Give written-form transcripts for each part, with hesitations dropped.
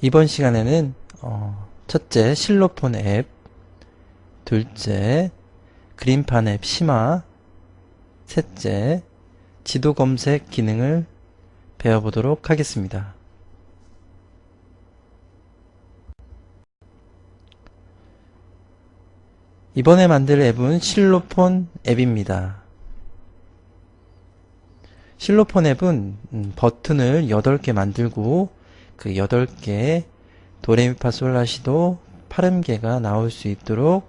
이번 시간에는 첫째 실로폰 앱, 둘째 그림판 앱 심화, 셋째 지도 검색 기능을 배워보도록 하겠습니다. 이번에 만들 앱은 실로폰 앱입니다. 실로폰 앱은 버튼을 8개 만들고 그 8개 도레미파솔라시도 파름계가 나올 수 있도록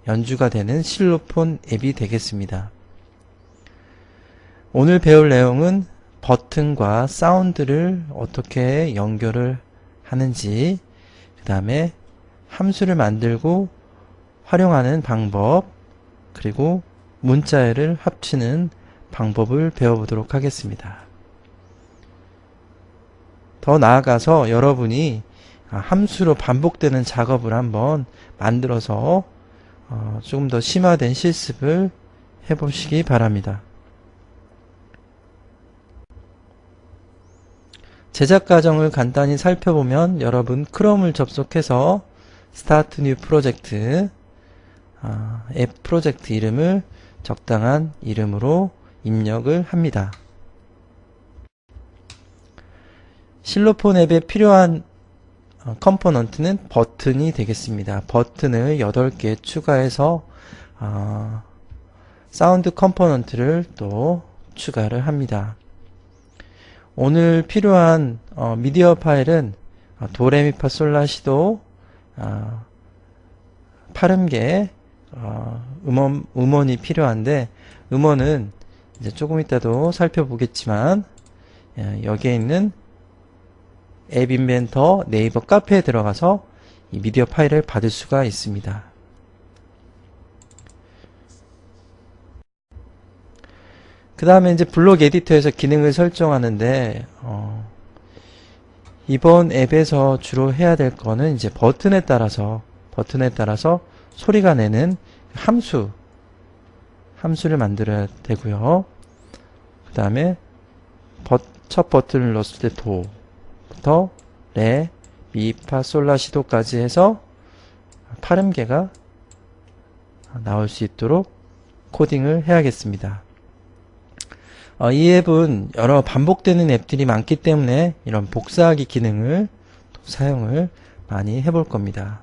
연주가 되는 실로폰 앱이 되겠습니다. 오늘 배울 내용은 버튼과 사운드를 어떻게 연결을 하는지, 그 다음에 함수를 만들고 활용하는 방법, 그리고 문자열을 합치는 방법을 배워보도록 하겠습니다. 더 나아가서 여러분이 함수로 반복되는 작업을 한번 만들어서 조금 더 심화된 실습을 해보시기 바랍니다. 제작 과정을 간단히 살펴보면 여러분 크롬을 접속해서 스타트 뉴 프로젝트, 앱 프로젝트 이름을 적당한 이름으로 입력을 합니다. 실로폰 앱에 필요한 컴포넌트는 버튼이 되겠습니다. 버튼을 8개 추가해서 사운드 컴포넌트를 또 추가를 합니다. 오늘 필요한 미디어 파일은 도레미파솔라시도 파름계 음원이 필요한데, 음원은 이제 조금 이따도 살펴보겠지만 여기에 있는 앱 인벤터 네이버 카페에 들어가서 이 미디어 파일을 받을 수가 있습니다. 그 다음에 이제 블록 에디터에서 기능을 설정하는데 이번 앱에서 주로 해야 될 거는 이제 버튼에 따라서 소리가 내는 함수를 만들어야 되고요. 그 다음에 첫 버튼을 눌렀을 때 도부터 레, 미, 파, 솔, 라, 시도까지 해서 파름계가 나올 수 있도록 코딩을 해야겠습니다. 이 앱은 여러 반복되는 앱들이 많기 때문에 이런 복사하기 기능을 사용을 많이 해볼 겁니다.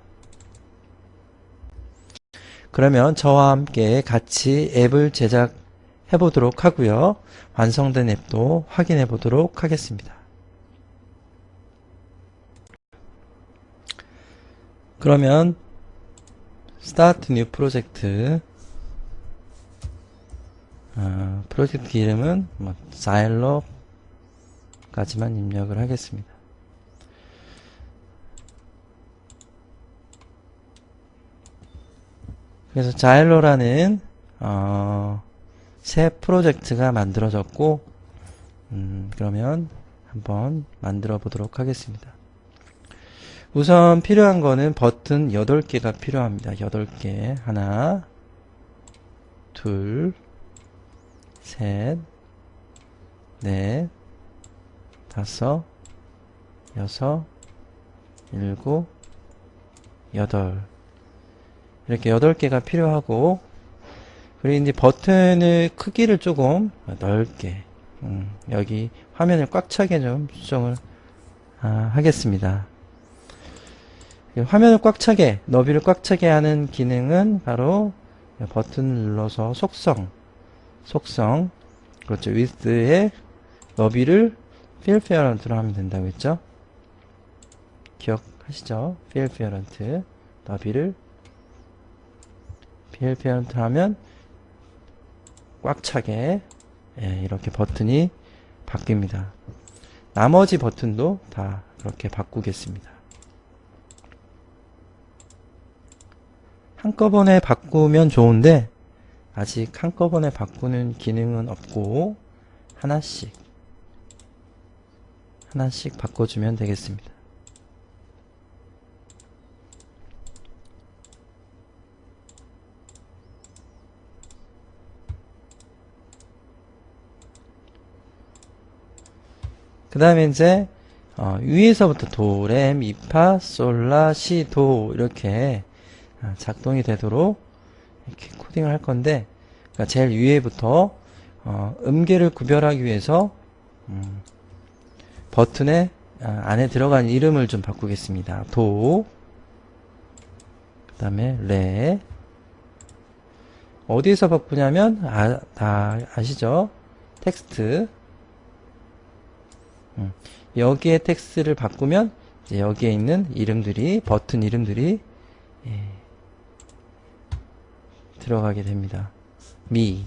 그러면 저와 함께 같이 앱을 제작해 보도록 하고요. 완성된 앱도 확인해 보도록 하겠습니다. 그러면 스타트 뉴 프로젝트, 프로젝트 이름은 자일로까지만 입력을 하겠습니다. 그래서 자일로라는 새 프로젝트가 만들어졌고, 그러면 한번 만들어 보도록 하겠습니다. 우선 필요한 거는 버튼 8개가 필요합니다. 8개. 하나, 둘, 셋, 넷, 다섯, 여섯, 일곱, 여덟. 이렇게 8개가 필요하고, 그리고 이제 버튼의 크기를 조금 넓게, 여기 화면을 꽉 차게 좀 수정을 하겠습니다. 화면을 꽉 차게, 너비를 꽉 차게 하는 기능은 바로 버튼을 눌러서 속성, 그렇죠. width의 너비를 fill parent로 하면 된다고 했죠. 기억하시죠? fill parent, 너비를 fill parent 하면 꽉 차게 이렇게 버튼이 바뀝니다. 나머지 버튼도 다 그렇게 바꾸겠습니다. 한꺼번에 바꾸면 좋은데 아직 한꺼번에 바꾸는 기능은 없고 하나씩 바꿔주면 되겠습니다. 그 다음에 이제 위에서부터 도, 레, 미, 파, 솔, 라, 시, 도 이렇게 작동이 되도록 이렇게 코딩을 할 건데, 그러니까 제일 위에부터 음계를 구별하기 위해서 버튼에 안에 들어간 이름을 좀 바꾸겠습니다. 도, 그 다음에 레. 어디에서 바꾸냐면 다 아시죠? 텍스트. 여기에 텍스트를 바꾸면 이제 여기에 있는 이름들이, 버튼 이름들이 들어가게 됩니다. 미,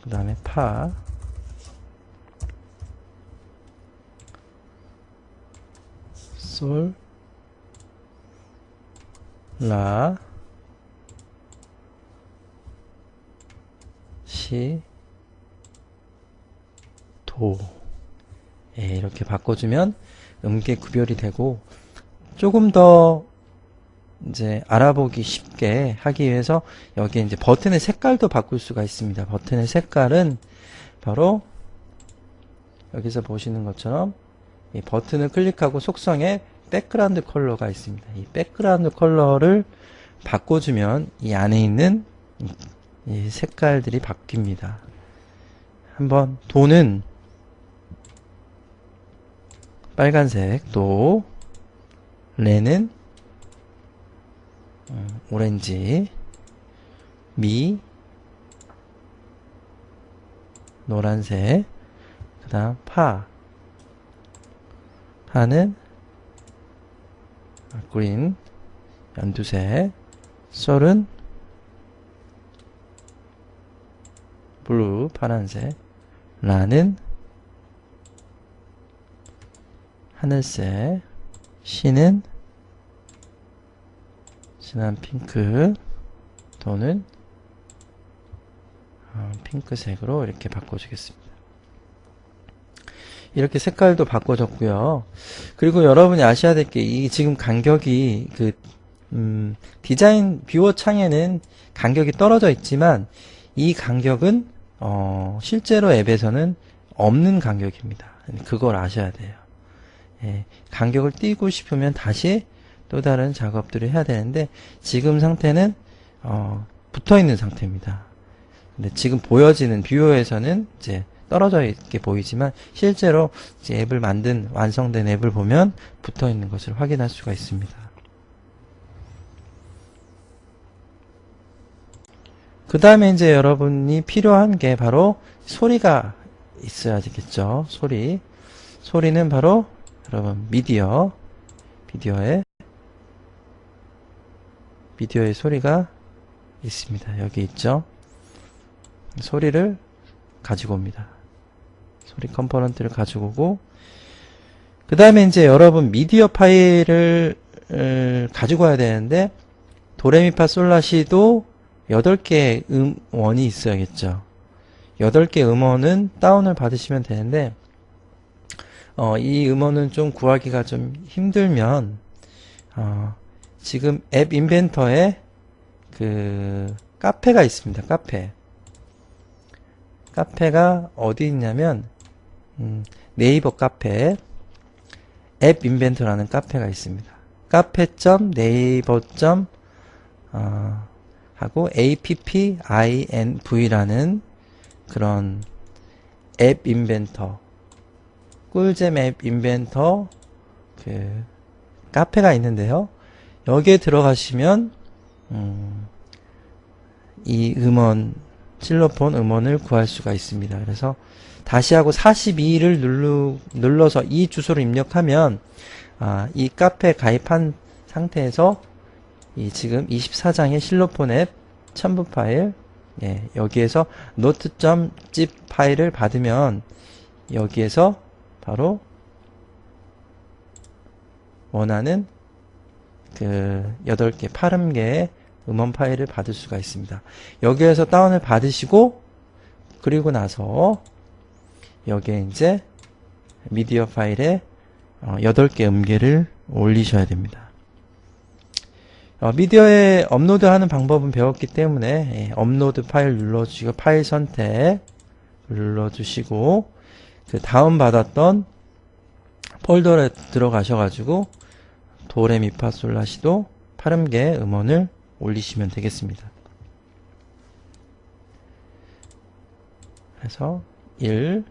그 다음에 파, 솔, 라, 시, 도. 이렇게 바꿔주면 음계 구별이 되고, 조금 더 이제 알아보기 쉽게 하기 위해서 여기에 이제 버튼의 색깔도 바꿀 수가 있습니다. 버튼의 색깔은 바로 여기서 보시는 것처럼 이 버튼을 클릭하고 속성에 백그라운드 컬러가 있습니다. 이 백그라운드 컬러를 바꿔주면 이 안에 있는 이 색깔들이 바뀝니다. 한번 도는 빨간색, 도, 레는 오렌지, 미, 노란색, 그 다음 파는 그린, 연두색, 솔은 블루, 파란색, 라는 하늘색, 시는 진한 핑크, 도는 핑크색으로 이렇게 바꿔주겠습니다. 이렇게 색깔도 바꿔줬고요. 그리고 여러분이 아셔야 될 게 이 지금 간격이 디자인 뷰어 창에는 간격이 떨어져 있지만 이 간격은 실제로 앱에서는 없는 간격입니다. 그걸 아셔야 돼요. 간격을 띄고 싶으면 다시 또 다른 작업들을 해야 되는데 지금 상태는 붙어 있는 상태입니다. 근데 지금 보여지는 뷰어에서는 이제 떨어져 있게 보이지만 실제로 이제 앱을 만든 완성된 앱을 보면 붙어 있는 것을 확인할 수가 있습니다. 그 다음에 이제 여러분이 필요한 게 바로 소리가 있어야 되겠죠. 소리는 바로 여러분 미디어의 소리가 있습니다. 여기 있죠. 소리를 가지고 옵니다. 소리 컴포넌트를 가지고 오고 그 다음에 이제 여러분 미디어 파일을 가지고 와야 되는데 도레미파솔라시도 8개의 음원이 있어야겠죠. 8개 음원은 다운을 받으시면 되는데 이 음원은 좀 구하기가 좀 힘들면 지금 앱 인벤터에 그 카페가 있습니다. 카페가 어디 있냐면 네이버 카페 앱 인벤터라는 카페가 있습니다. 카페.네이버. 하고 appinv라는 그런 앱 인벤터 꿀잼 앱 인벤터 그 카페가 있는데요. 여기에 들어가시면 이 음원 실로폰 음원을 구할 수가 있습니다. 그래서 다시 하고 42를 눌러서 이 주소를 입력하면 이 카페 가입한 상태에서 이 지금 24장의 실로폰 앱 첨부 파일 여기에서 note.zip 파일을 받으면 여기에서 바로 원하는 그 8개 80개의 음원 파일을 받을 수가 있습니다. 여기에서 다운을 받으시고 그리고 나서 여기에 이제 미디어 파일에 8개 음계를 올리셔야 됩니다. 미디어에 업로드하는 방법은 배웠기 때문에 업로드 파일 눌러주시고 파일 선택 눌러주시고 그 다운받았던 폴더에 들어가셔가지고 도레미파솔라시도 파름계 음원을 올리시면 되겠습니다. 그래서 1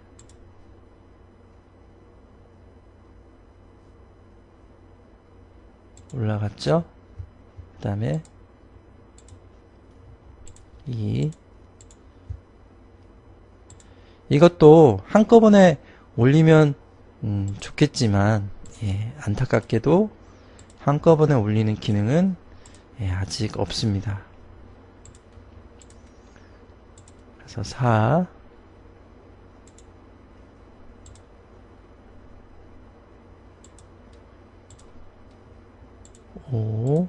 올라갔죠? 그 다음에 2 이것도 한꺼번에 올리면 좋겠지만 안타깝게도 한꺼번에 올리는 기능은 아직 없습니다. 그래서 4 5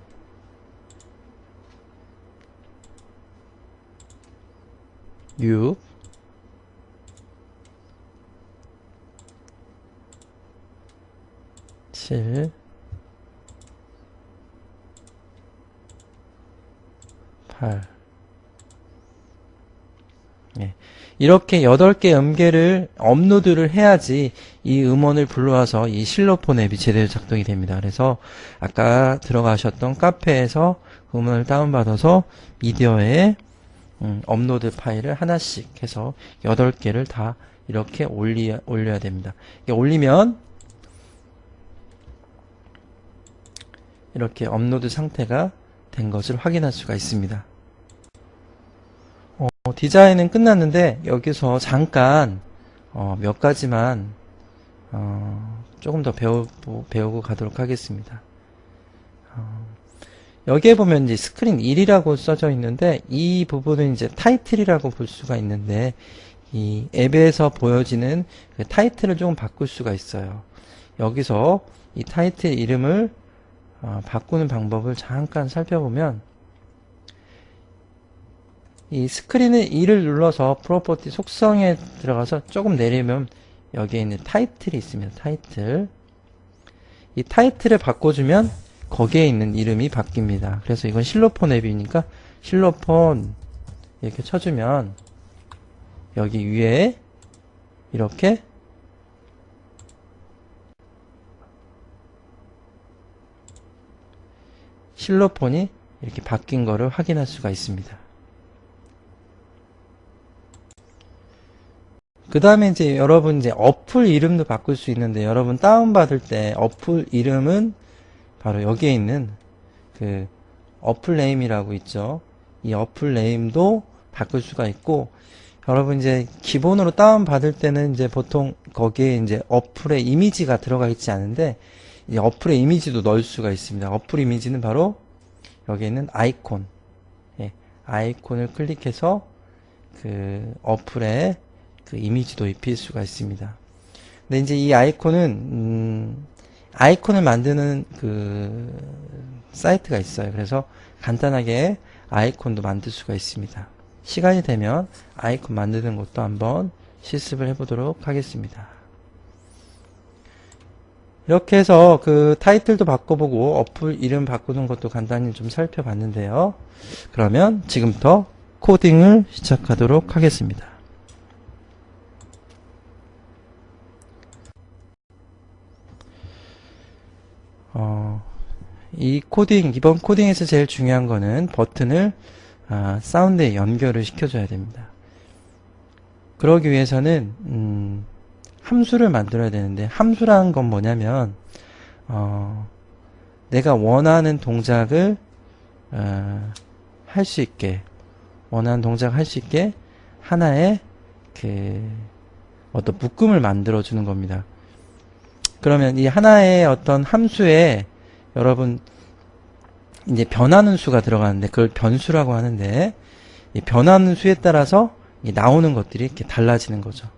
6 7 8 이렇게 8개 음계를 업로드를 해야지 이 음원을 불러와서 이 실로폰 앱이 제대로 작동이 됩니다. 그래서 아까 들어가셨던 카페에서 음원을 다운받아서 미디어에 업로드 파일을 하나씩 해서 8개를 다 이렇게 올려야 됩니다. 올리면 이렇게 업로드 상태가 된 것을 확인할 수가 있습니다. 디자인은 끝났는데 여기서 잠깐 몇 가지만 조금 더 배우고 가도록 하겠습니다. 여기에 보면 이제 스크린 1이라고 써져 있는데 이 부분은 이제 타이틀이라고 볼 수가 있는데 이 앱에서 보여지는 그 타이틀을 조금 바꿀 수가 있어요. 여기서 이 타이틀 이름을 바꾸는 방법을 잠깐 살펴보면 이 스크린을 2를 눌러서 프로퍼티 속성에 들어가서 조금 내리면 여기에 있는 타이틀이 있습니다. 타이틀. 이 타이틀을 바꿔주면 거기에 있는 이름이 바뀝니다. 그래서 이건 실로폰 앱이니까 실로폰 이렇게 쳐주면 여기 위에 이렇게 실로폰이 이렇게 바뀐 거를 확인할 수가 있습니다. 그 다음에 이제 여러분 이제 어플 이름도 바꿀 수 있는데 여러분 다운받을 때 어플 이름은 바로 여기에 있는 그 어플 네임이라고 있죠. 이 어플 네임도 바꿀 수가 있고 여러분 이제 기본으로 다운받을 때는 이제 보통 거기에 이제 어플의 이미지가 들어가 있지 않은데 이 어플의 이미지도 넣을 수가 있습니다. 어플 이미지는 바로 여기에 있는 아이콘. 아이콘을 클릭해서 그 어플에 그 이미지도 입힐 수가 있습니다. 근데 이제 이 아이콘은 아이콘을 만드는 그 사이트가 있어요. 그래서 간단하게 아이콘도 만들 수가 있습니다. 시간이 되면 아이콘 만드는 것도 한번 실습을 해보도록 하겠습니다. 이렇게 해서 그 타이틀도 바꿔보고 어플 이름 바꾸는 것도 간단히 좀 살펴봤는데요. 그러면 지금부터 코딩을 시작하도록 하겠습니다. 이번 코딩에서 제일 중요한 거는 버튼을 사운드에 연결을 시켜줘야 됩니다. 그러기 위해서는 함수를 만들어야 되는데 함수라는 건 뭐냐면 내가 원하는 동작을 할 수 있게 하나의 그 어떤 묶음을 만들어 주는 겁니다. 그러면 이 하나의 어떤 함수에 여러분 이제 변하는 수가 들어가는데 그걸 변수라고 하는데 이 변하는 수에 따라서 나오는 것들이 이렇게 달라지는 거죠.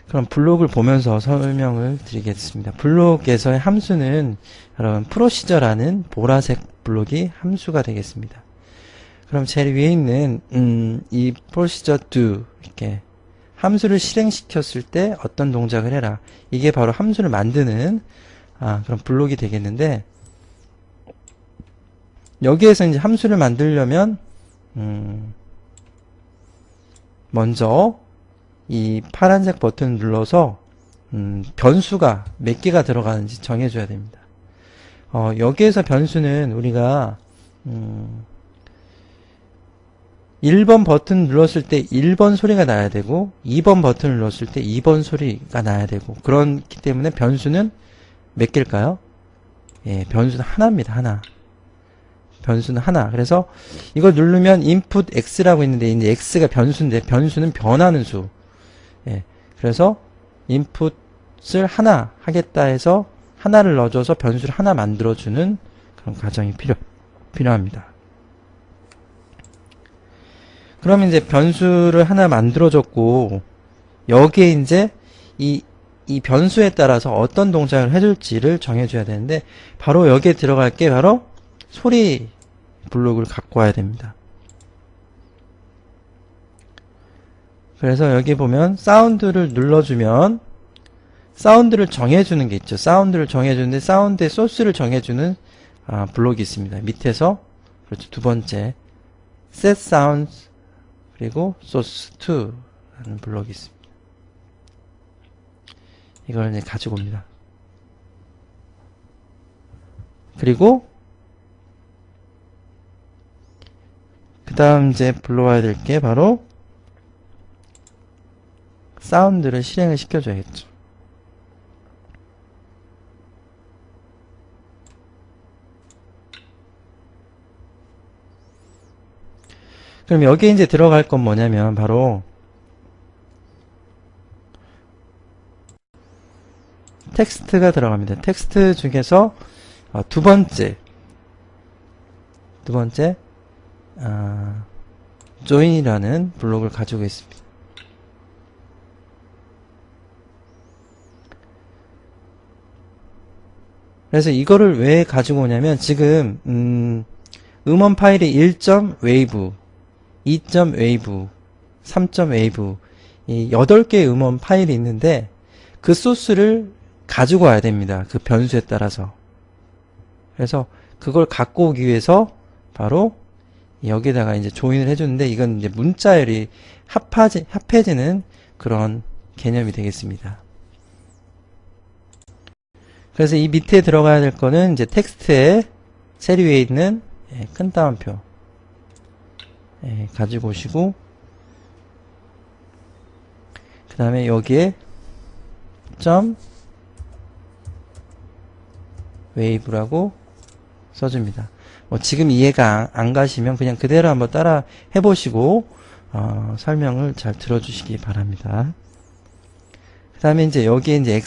그럼 블록을 보면서 설명을 드리겠습니다. 블록에서의 함수는 여러분 프로시저라는 보라색 블록이 함수가 되겠습니다. 그럼 제일 위에 있는 이 프로시저 do 이렇게 함수를 실행시켰을 때 어떤 동작을 해라. 이게 바로 함수를 만드는 그런 블록이 되겠는데 여기에서 이제 함수를 만들려면 먼저 이 파란색 버튼 눌러서 변수가 몇 개가 들어가는지 정해줘야 됩니다. 여기에서 변수는 우리가 1번 버튼 눌렀을 때 1번 소리가 나야 되고 2번 버튼을 눌렀을 때 2번 소리가 나야 되고 그렇기 때문에 변수는 몇 개일까요? 예, 변수는 하나입니다. 하나. 변수는 하나. 그래서 이걸 누르면 input x라고 있는데 이제 x가 변수인데 변수는 변하는 수. 예, 그래서 input을 하나 하겠다 해서 하나를 넣어줘서 변수를 하나 만들어주는 그런 과정이 필요합니다. 그러면 이제 변수를 하나 만들어줬고, 여기에 이제 이 변수에 따라서 어떤 동작을 해줄지를 정해줘야 되는데, 바로 여기에 들어갈 게 바로 소리 블록을 갖고 와야 됩니다. 그래서 여기 보면 사운드를 눌러주면, 사운드를 정해주는 게 있죠. 사운드를 정해주는데, 사운드의 소스를 정해주는 블록이 있습니다. 밑에서, 그렇죠. 두 번째, set sounds, 그리고 source 2라는 블록이 있습니다. 이걸 이제 가지고 옵니다. 그리고 그 다음 이제 불러와야 될 게 바로 사운드를 실행을 시켜줘야겠죠. 그럼 여기에 이제 들어갈 건 뭐냐면 바로 텍스트가 들어갑니다. 텍스트 중에서 두 번째 join이라는 블록을 가지고 있습니다. 그래서 이거를 왜 가지고 오냐면 지금 음원 파일이 1.wave 2.wave, 3.wave 이 8개의 음원 파일이 있는데 그 소스를 가지고 와야 됩니다. 그 변수에 따라서. 그래서 그걸 갖고 오기 위해서 바로 여기다가 이제 조인을 해주는데 이건 이제 문자열이 합해지는 그런 개념이 되겠습니다. 그래서 이 밑에 들어가야 될 거는 이제 텍스트에 세리 위에 있는 큰 따옴표 가지고 오시고 그 다음에 여기에 점 웨이브라고 써줍니다. 지금 이해가 안 가시면 그냥 그대로 한번 따라 해보시고 설명을 잘 들어주시기 바랍니다. 그 다음에 이제 여기에 이제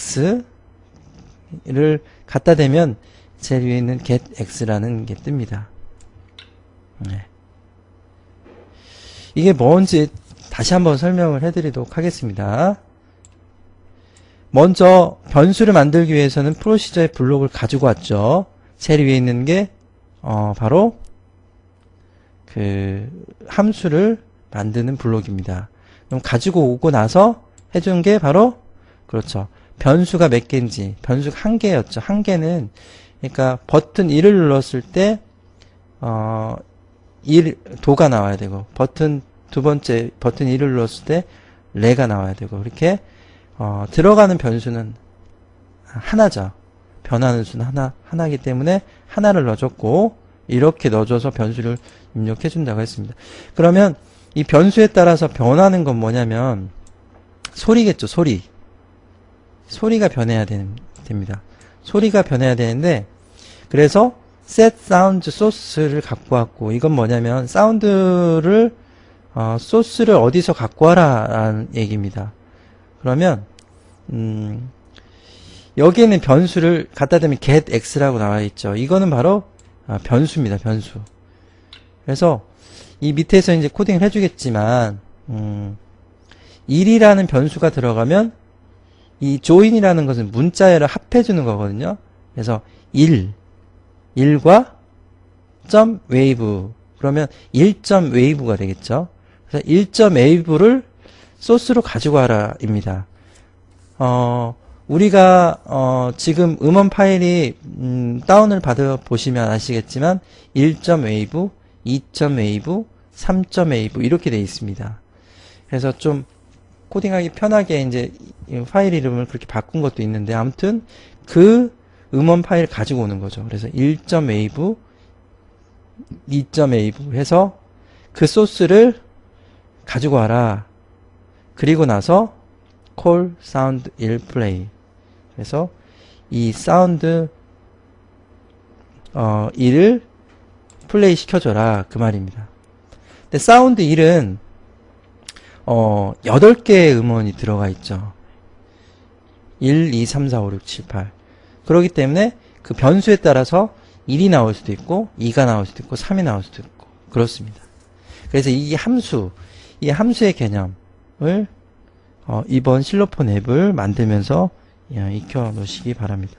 x를 갖다 대면 제일 위에 있는 get x라는 게 뜹니다. 네. 이게 뭔지 다시 한번 설명을 해드리도록 하겠습니다. 먼저 변수를 만들기 위해서는 프로시저의 블록을 가지고 왔죠. 제일 위에 있는 게 바로 그 함수를 만드는 블록입니다. 그럼 가지고 오고 나서 해준 게 바로 그렇죠. 변수가 몇 개인지 변수가 한 개였죠. 한 개는 그러니까 버튼 1을 눌렀을 때 1도가 나와야 되고 버튼 두 번째 버튼 1을 눌렀을 때 레가 나와야 되고 이렇게 들어가는 변수는 하나죠. 변하는 수는 하나이기 때문에 하나를 넣어줬고 이렇게 넣어줘서 변수를 입력해 준다고 했습니다. 그러면 이 변수에 따라서 변하는 건 뭐냐면 소리겠죠. 소리가 변해야 됩니다. 소리가 변해야 되는데 그래서 set sound source를 갖고 왔고 이건 뭐냐면 사운드를 소스를 어디서 갖고 와라 라는 얘기입니다. 그러면 여기에는 변수를 갖다 대면 get x라고 나와 있죠. 이거는 바로 변수입니다. 변수. 그래서 이 밑에서 이제 코딩을 해주겠지만 1이라는 변수가 들어가면 이 join이라는 것은 문자열을 합해주는 거거든요. 그래서 1과 점 wave 그러면 1.wave가 되겠죠. 그래서 1.wave를 소스로 가지고 와라 입니다. 우리가 지금 음원 파일이 다운을 받아 보시면 아시겠지만 1.wave, 2.wave, 3.wave 이렇게 되어 있습니다. 그래서 좀 코딩하기 편하게 이제 이 파일 이름을 그렇게 바꾼 것도 있는데, 아무튼 그 음원 파일을 가지고 오는 거죠. 그래서 1.wav, 2.wav 해서 그 소스를 가지고 와라. 그리고 나서 call sound 1 play. 그래서 이 사운드 1을 플레이 시켜줘라. 그 말입니다. 근데 사운드 1은 8개의 음원이 들어가 있죠. 1, 2, 3, 4, 5, 6, 7, 8. 그렇기 때문에 그 변수에 따라서 1이 나올 수도 있고 2가 나올 수도 있고 3이 나올 수도 있고 그렇습니다. 그래서 이 함수의 개념을 이번 실로폰 앱을 만들면서 익혀 놓으시기 바랍니다.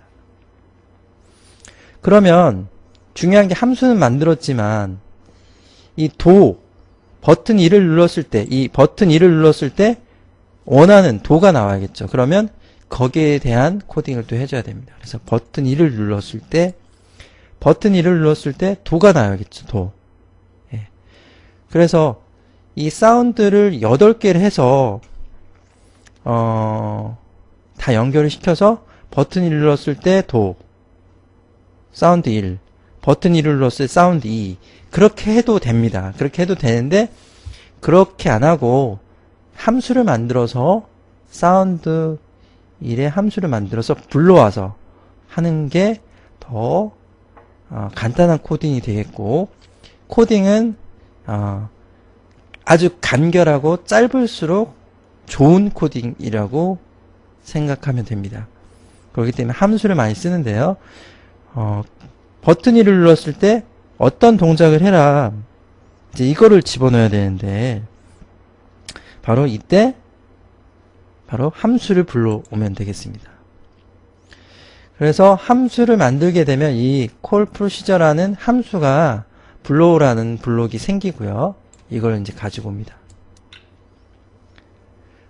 그러면 중요한 게 함수는 만들었지만 이 버튼 1을 눌렀을 때, 이 버튼 1을 눌렀을 때 원하는 도가 나와야겠죠. 그러면 거기에 대한 코딩을 또 해줘야 됩니다. 그래서 버튼 1을 눌렀을 때 도가 나와야겠죠. 도. 예. 그래서 이 사운드를 8개를 해서 다 연결을 시켜서 버튼 1을 눌렀을 때 도, 사운드 1, 버튼 1을 눌렀을 때 사운드 2. 그렇게 해도 됩니다. 그렇게 해도 되는데 그렇게 안 하고 함수를 만들어서 사운드 1의 함수를 만들어서 불러와서 하는 게 더 간단한 코딩이 되겠고, 코딩은 아주 간결하고 짧을수록 좋은 코딩이라고 생각하면 됩니다. 그렇기 때문에 함수를 많이 쓰는데요. 버튼 1을 눌렀을 때 어떤 동작을 해라. 이제 이거를 집어넣어야 되는데, 바로 이때, 바로 함수를 불러오면 되겠습니다. 그래서 함수를 만들게 되면 이 call procedure라는 함수가 불러오라는 블록이 생기고요. 이걸 이제 가지고 옵니다.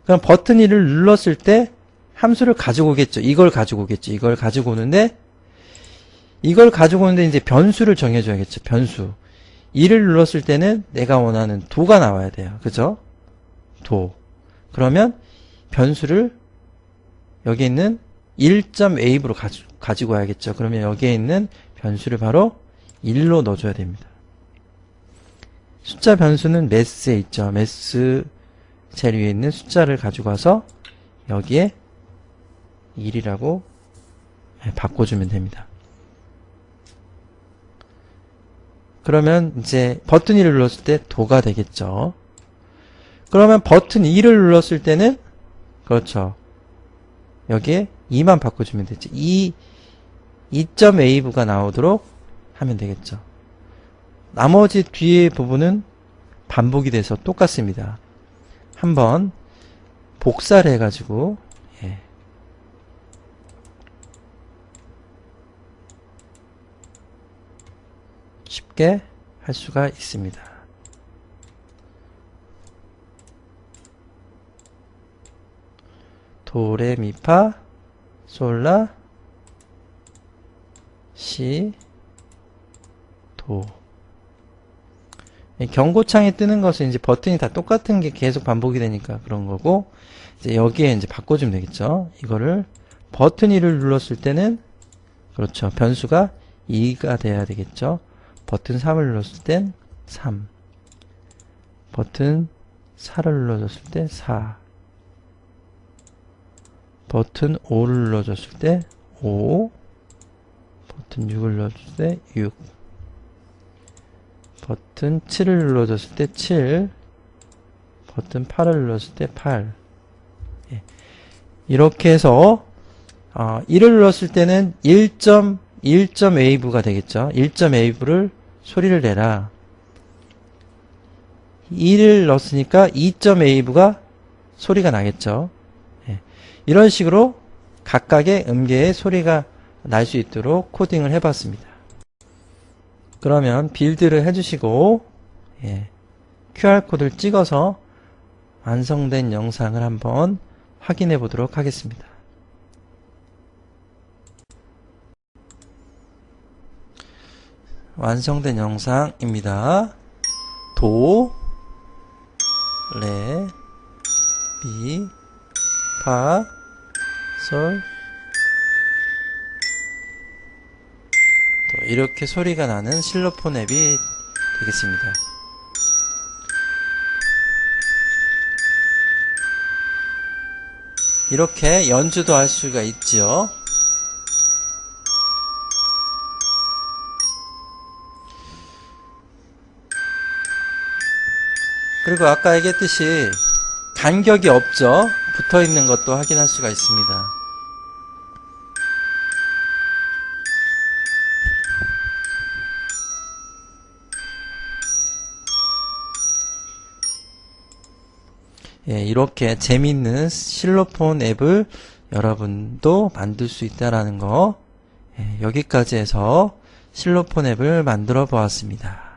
그럼 버튼 1을 눌렀을 때 함수를 가지고 오겠죠. 이걸 가지고 오겠죠. 이걸 가지고 오는데 이제 변수를 정해줘야겠죠. 변수. 2를 눌렀을 때는 내가 원하는 도가 나와야 돼요. 그죠? 도. 그러면 변수를 여기 있는 1.wave로 가지고 와야겠죠. 그러면 여기에 있는 변수를 바로 1로 넣어줘야 됩니다. 숫자 변수는 mass에 있죠. mass 제일 위에 있는 숫자를 가지고 와서 여기에 1이라고 바꿔주면 됩니다. 그러면 이제 버튼 1을 눌렀을 때 도가 되겠죠. 그러면 버튼 2를 눌렀을 때는 그렇죠. 여기에 2만 바꿔주면 되죠. 2.wave가 나오도록 하면 되겠죠. 나머지 뒤에 부분은 반복이 돼서 똑같습니다. 한번 복사를 해가지고 쉽게 할 수가 있습니다. 도, 레, 미, 파, 솔, 라, 시, 도. 경고창에 뜨는 것은 이제 버튼이 다 똑같은 게 계속 반복이 되니까 그런 거고, 이제 여기에 이제 바꿔주면 되겠죠. 이거를 버튼 1을 눌렀을 때는 그렇죠. 변수가 2가 돼야 되겠죠. 버튼 3을 눌렀을 땐 3. 버튼 4를 눌러줬을 때 4. 버튼 5를 눌러줬을 때 5. 버튼 6을 눌러줬을 때 6. 버튼 7을 눌러줬을 때 7. 버튼 8을 눌렀을 때 8. 이렇게 해서 1을 눌렀을 때는 1.wave가 되겠죠. 1.wave를 소리를 내라. 2를 넣었으니까 2.wave가 소리가 나겠죠. 이런 식으로 각각의 음계의 소리가 날 수 있도록 코딩을 해봤습니다. 그러면 빌드를 해주시고 QR코드를 찍어서 완성된 영상을 한번 확인해 보도록 하겠습니다. 완성된 영상입니다. 도, 레, 미, 파, 솔. 또 이렇게 소리가 나는 실로폰 앱이 되겠습니다. 이렇게 연주도 할 수가 있죠. 그리고 아까 얘기했듯이 간격이 없죠. 붙어있는 것도 확인할 수가 있습니다. 예, 이렇게 재미있는 실로폰 앱을 여러분도 만들 수 있다라는 거, 예, 여기까지 해서 실로폰 앱을 만들어 보았습니다.